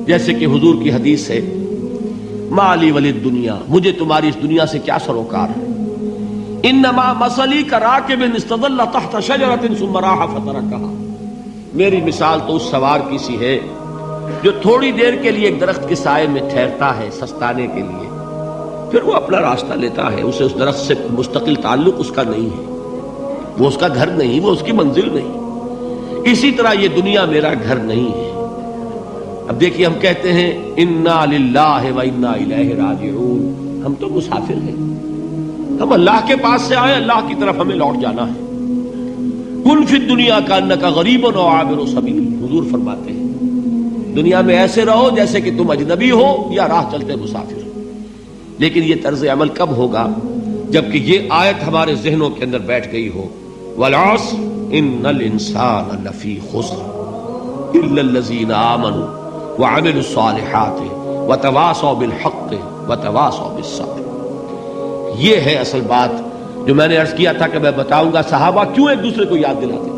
جیسے کہ حضور کی حدیث ہے مالی ولی دنیا، مجھے تمہاری اس دنیا سے کیا سروکار ہے، انما مثلی کراکب استظل تحت شجرۃ ثم راح فترکها، میری مثال تو اس سوار کی سی ہے جو تھوڑی دیر کے لیے ایک درخت کے سائے میں ٹھہرتا ہے سستانے کے لیے، پھر وہ اپنا راستہ لیتا ہے، اسے اس درخت سے مستقل تعلق اس کا نہیں ہے، وہ اس کا گھر نہیں، وہ اس کی منزل نہیں۔ اسی طرح یہ دنیا میرا گھر نہیں ہے۔ اب دیکھیے ہم کہتے ہیں انا للہ و انا الیہ راجعون، ہم تو مسافر ہیں، ہم اللہ کے پاس سے آئے، اللہ کی طرف ہمیں لوٹ جانا ہے۔ کن فی الدنیا کانک غریب و عابر سبیل، حضور فرماتے ہیں دنیا میں ایسے رہو جیسے کہ تم اجنبی ہو یا راہ چلتے مسافر۔ لیکن یہ طرز عمل کب ہوگا؟ جبکہ یہ آیت ہمارے ذہنوں کے اندر بیٹھ گئی ہو، والعصر ان الانسان لفی خسر الا الذین آمنوا وعملوا الصالحات وتواصوا بالحق وتواصوا بالصبر۔ یہ ہے اصل بات جو میں نے عرض کیا تھا کہ میں بتاؤں گا صحابہ کیوں ایک دوسرے کو یاد دلاتے تھے۔